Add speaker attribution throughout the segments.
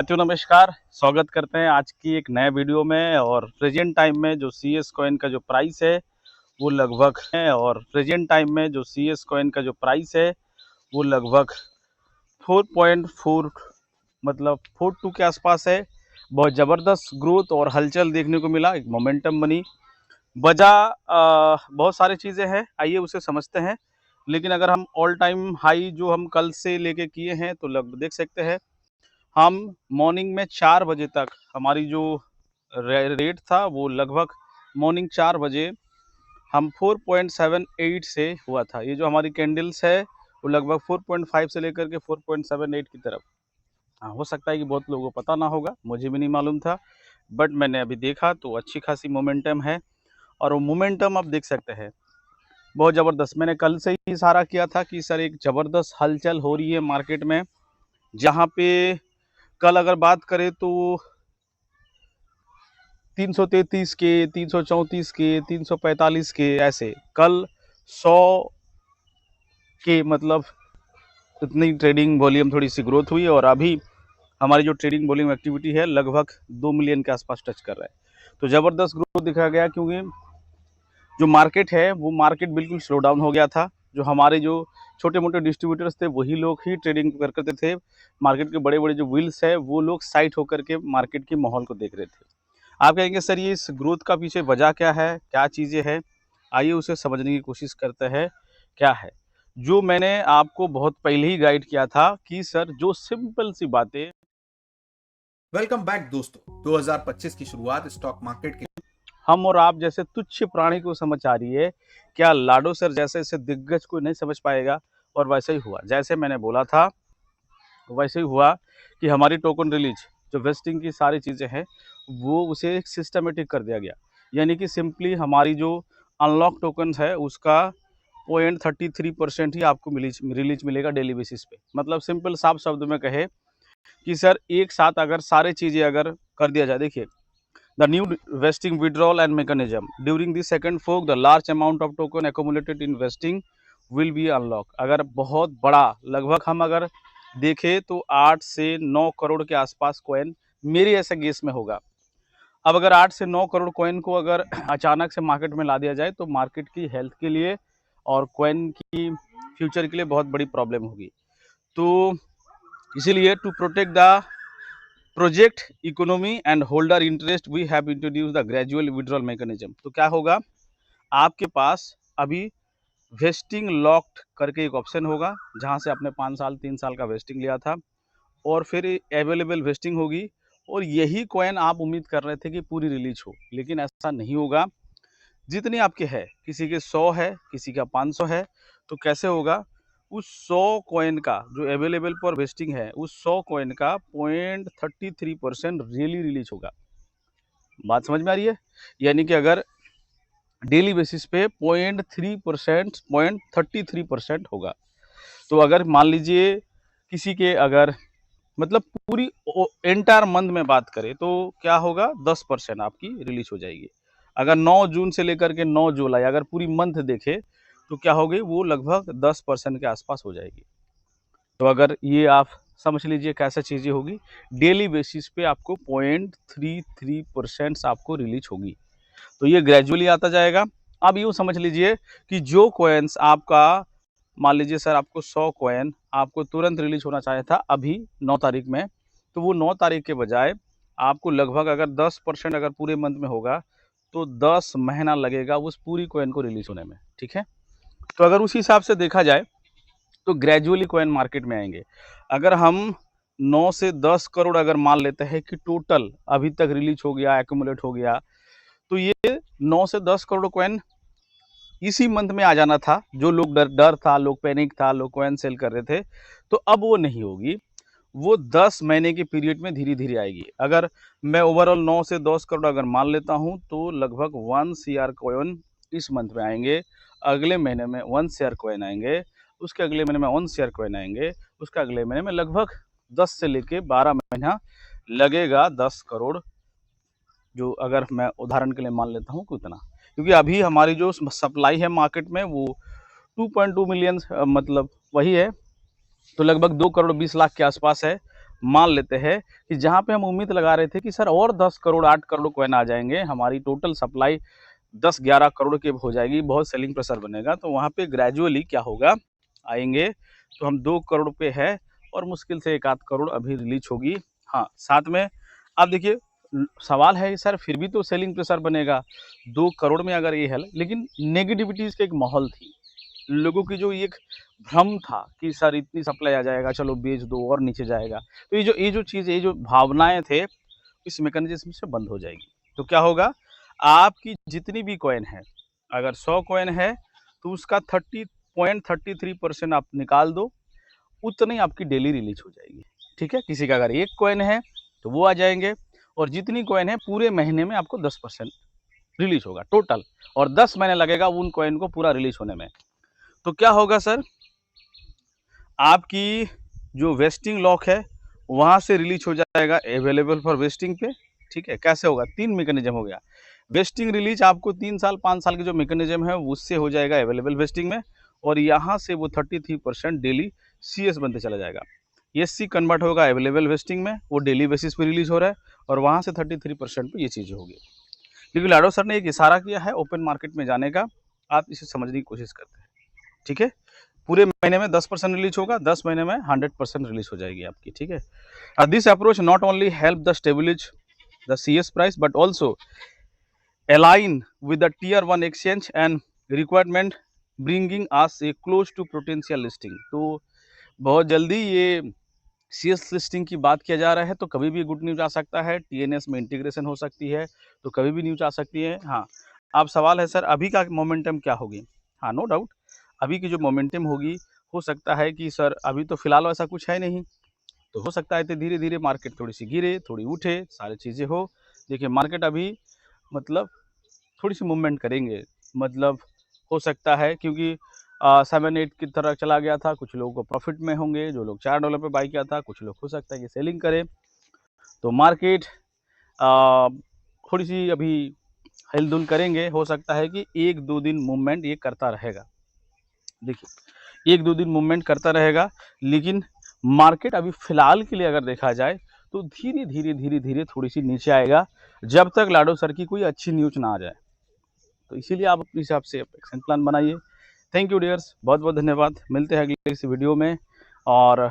Speaker 1: साथियों नमस्कार, स्वागत करते हैं आज की एक नए वीडियो में। और प्रेजेंट टाइम में जो CS कॉइन का जो प्राइस है वो लगभग 4.4 मतलब 42 के आसपास है। बहुत ज़बरदस्त ग्रोथ और हलचल देखने को मिला, एक मोमेंटम बनी। बहुत सारी चीज़ें हैं, आइए उसे समझते हैं। लेकिन अगर हम ऑल टाइम हाई जो हम कल से लेके किए हैं तो लगभग देख सकते हैं हम मॉर्निंग में 4 बजे तक हमारी जो रेट था वो लगभग मॉर्निंग 4 बजे हम 4.78 से हुआ था। ये जो हमारी कैंडल्स है वो लगभग 4.5 से लेकर के 4.78 की तरफ। हाँ, हो सकता है कि बहुत लोगों को पता ना होगा, मुझे भी नहीं मालूम था, बट मैंने अभी देखा तो अच्छी खासी मोमेंटम है। और वो मोमेंटम आप देख सकते हैं बहुत ज़बरदस्त। मैंने कल से ही इशारा किया था कि सर एक ज़बरदस्त हलचल हो रही है मार्केट में, जहाँ पे कल अगर बात करें तो 333 के, 334 के, 345 के, ऐसे कल 100 के मतलब इतनी ट्रेडिंग वॉल्यूम थोड़ी सी ग्रोथ हुई। और अभी हमारी जो ट्रेडिंग वॉल्यूम एक्टिविटी है लगभग 2 मिलियन के आसपास टच कर रहा है। तो ज़बरदस्त ग्रोथ दिखा गया, क्योंकि जो मार्केट है वो मार्केट बिल्कुल स्लो डाउन हो गया था। जो हमारे जो छोटे मोटे डिस्ट्रीब्यूटर्स थे वही लोग ही ट्रेडिंग करते थे। मार्केट के बड़े बड़े जो व्हील्स है वो लोग साइट होकर के मार्केट के माहौल को देख रहे थे। आप कहेंगे सर ये इस ग्रोथ का पीछे वजह क्या है, क्या चीज़ें हैं? आइए उसे समझने की कोशिश करते हैं क्या है। जो मैंने आपको बहुत पहले ही गाइड किया था कि सर जो सिंपल सी बातें।
Speaker 2: वेलकम बैक दोस्तों। 2025 की शुरुआत स्टॉक मार्केट के
Speaker 1: हम और आप जैसे तुच्छ प्राणी को समझ आ रही है, क्या लाडो सर जैसे ऐसे दिग्गज को नहीं समझ पाएगा? और वैसे ही हुआ, जैसे मैंने बोला था वैसे ही हुआ कि हमारी टोकन रिलीज जो वेस्टिंग की सारी चीज़ें हैं वो उसे एक सिस्टमेटिक कर दिया गया। यानी कि सिंपली हमारी जो अनलॉक टोकन्स है उसका 0.33% ही आपको रिलीज मिलेगा डेली बेसिस पे। मतलब सिंपल साफ शब्द में कहे कि सर एक साथ अगर सारे चीज़ें अगर कर दिया जाए, देखिए the new vesting withdrawal and mechanism during the second fork the large amount of token accumulated in vesting will be unlocked। अगर बहुत बड़ा लगभग हम अगर देखें तो 8 से 9 करोड़ के आसपास कॉइन मेरी ऐसे गेस में होगा। अब अगर 8 से 9 करोड़ कॉइन को अगर अचानक से मार्केट में ला दिया जाए तो मार्केट की हेल्थ के लिए और कॉइन की फ्यूचर के लिए बहुत बड़ी प्रॉब्लम होगी। तो इसीलिए to protect the project economy and holder interest we have introduce the gradual withdrawal mechanism. तो क्या होगा, आपके पास अभी वेस्टिंग लॉक्ड करके एक ऑप्शन होगा जहां से आपने 5 साल 3 साल का वेस्टिंग लिया था, और फिर अवेलेबल वेस्टिंग होगी। और यही कॉइन आप उम्मीद कर रहे थे कि पूरी रिलीज हो, लेकिन ऐसा नहीं होगा। जितनी आपके है, किसी के 100 है, किसी का 500 है, तो कैसे होगा, उस 100 कॉइन का जो अवेलेबल पर वेस्टिंग है उस 100 कॉइन का 0.33% रियली रिलीज होगा। बात समझ में आ रही है? यानी कि अगर डेली बेसिस पे 0.33% होगा, तो अगर मान लीजिए किसी के अगर मतलब पूरी एंटायर मंथ में बात करें तो क्या होगा, 10% आपकी रिलीज हो जाएगी। अगर 9 जून से लेकर के 9 जुलाई अगर पूरी मंथ देखे तो क्या होगी, वो लगभग 10% के आसपास हो जाएगी। तो अगर ये आप समझ लीजिए कैसा चीज़ें होगी, डेली बेसिस पे आपको 0.33% आपको रिलीज होगी। तो ये ग्रेजुअली आता जाएगा। अब यूँ समझ लीजिए कि जो कॉइन्स आपका, मान लीजिए सर आपको 100 कॉइन आपको तुरंत रिलीज होना चाहिए था अभी 9 तारीख में, तो वो 9 तारीख के बजाय आपको लगभग अगर 10% अगर पूरे मंथ में होगा तो 10 महीना लगेगा उस पूरी कॉइन को रिलीज होने में। ठीक है, तो अगर उस हिसाब से देखा जाए तो ग्रेजुअली कॉइन मार्केट में आएंगे। अगर हम 9 से 10 करोड़ अगर मान लेते हैं कि टोटल अभी तक रिलीज हो गया, एक्यूमुलेट हो गया, तो ये 9 से 10 करोड़ कॉइन इसी मंथ में आ जाना था। जो लोग डर था, लोग पैनिक था, लोग कॉइन सेल कर रहे थे, तो अब वो नहीं होगी। वो 10 महीने के पीरियड में धीरे धीरे आएगी। अगर मैं ओवरऑल 9 से 10 करोड़ अगर मान लेता हूँ तो लगभग 1 CR कॉइन इस मंथ में आएंगे, अगले महीने में 1 CR कॉइन आएंगे, उसके अगले महीने में 1 CR कॉइन आएंगे, उसके अगले महीने में लगभग 10 से लेके 12 महीना लगेगा 10 करोड़, जो अगर मैं उदाहरण के लिए मान लेता हूँ कि उतना। क्योंकि अभी हमारी जो सप्लाई है मार्केट में वो 2.2 मिलियन मतलब वही है, तो लगभग 2 करोड़ 20 लाख के आसपास है। मान लेते हैं कि जहाँ पे हम उम्मीद लगा रहे थे कि सर और 10 करोड़ 8 करोड़ कॉइन आ जाएंगे, हमारी टोटल सप्लाई 10-11 करोड़ की हो जाएगी, बहुत सेलिंग प्रेशर बनेगा, तो वहाँ पे ग्रेजुअली क्या होगा, आएंगे तो हम 2 करोड़ पे है और मुश्किल से 1 आध करोड़ अभी रिलीज होगी। हाँ, साथ में आप देखिए सवाल है सर फिर भी तो सेलिंग प्रेशर बनेगा, 2 करोड़ में अगर ये है, लेकिन नेगेटिविटीज़ का एक माहौल थी। लोगों की जो एक भ्रम था कि सर इतनी सप्लाई आ जाएगा, चलो बेच दो और नीचे जाएगा। तो ये जो चीज़, ये जो भावनाएँ थे, इस मैकेनिज़्म से बंद हो जाएगी। तो क्या होगा, आपकी जितनी भी कॉइन है, अगर 100 कॉइन है, तो उसका 30.33% आप निकाल दो, उतनी आपकी डेली रिलीज़ हो जाएगी, ठीक है? किसी का अगर 1 कॉइन है, तो वो आ जाएँगे और जितनी कॉइन है पूरे महीने में आपको 10% रिलीज़ होगा टोटल और 10 महीने लगेगा उन कॉइन को पूरा रिलीज़ होने में। तो क्या होगा सर, आपकी जो वेस्टिंग लॉक है वहाँ से रिलीज हो जाएगा अवेलेबल फॉर वेस्टिंग पे, ठीक है? कैसे होगा, 3 मैकेनिज्म हो गया। वेस्टिंग रिलीज आपको 3 साल 5 साल की जो मैकेनिज्म है उससे हो जाएगा अवेलेबल वेस्टिंग में और यहाँ से वो 33% डेली सीएस बनते चला जाएगा। एससी कन्वर्ट होगा अवेलेबल वेस्टिंग में, वो डेली बेसिस पे रिलीज हो रहा है और वहाँ से 33% पे ये चीज़ें होगी। क्योंकि लाडो सर ने एक इशारा किया है ओपन मार्केट में जाने का, आप इसे समझने की कोशिश करते हैं, ठीक है? पूरे महीने में 10% रिलीज होगा, 10 महीने में 100% रिलीज हो जाएगी आपकी, ठीक है? This approach not only help the stabilise the CS price but also align with the tier 1 exchange and requirement bringing us a close to potential listing। तो बहुत जल्दी ये सीएस लिस्टिंग की बात किया जा रहा है, तो कभी भी गुड न्यूज आ सकता है, टीएनएस में इंटीग्रेशन हो सकती है, तो कभी भी न्यूज आ सकती है। हाँ, अब सवाल है सर अभी का मोमेंटम क्या होगी? हाँ, नो डाउट अभी की जो मोमेंटम होगी, हो सकता है कि सर अभी तो फिलहाल ऐसा कुछ है नहीं, तो हो सकता है तो धीरे धीरे मार्केट थोड़ी सी गिरे, थोड़ी उठे, सारी चीज़ें हो। देखिए मार्केट अभी मतलब थोड़ी सी मूवमेंट करेंगे, मतलब हो सकता है क्योंकि 7-8 की तरह चला गया था, कुछ लोगों को प्रॉफिट में होंगे, जो लोग $4 पे बाई किया था, कुछ लोग हो सकता है कि सेलिंग करें, तो मार्केट थोड़ी सी अभी हिल-डुल करेंगे, हो सकता है कि 1-2 दिन मूवमेंट ये करता रहेगा। देखिए 1-2 दिन मूवमेंट करता रहेगा, लेकिन मार्केट अभी फ़िलहाल के लिए अगर देखा जाए तो धीरे-धीरे थोड़ी सी नीचे आएगा, जब तक लाडो सर की कोई अच्छी न्यूज़ ना आ जाए। तो इसीलिए आप अपने हिसाब से एक्शन प्लान बनाइए। थैंक यू डियर्स, बहुत-बहुत धन्यवाद। मिलते हैं अगले किसी वीडियो में और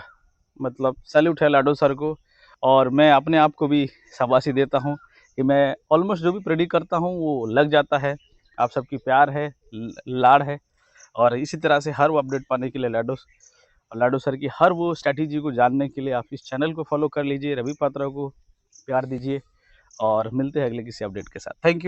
Speaker 1: मतलब सैल्यूट है लाडो सर को और मैं अपने आप को भी शाबाशी देता हूँ कि मैं ऑलमोस्ट जो भी प्रेडिक्ट करता हूँ वो लग जाता है। आप सबकी प्यार है, लाड़ है और इसी तरह से हर वो अपडेट पाने के लिए लाडो सर की हर वो स्ट्रैटेजी को जानने के लिए आप इस चैनल को फॉलो कर लीजिए, रवि पात्रा को प्यार दीजिए और मिलते हैं अगले किसी अपडेट के साथ। Thank you.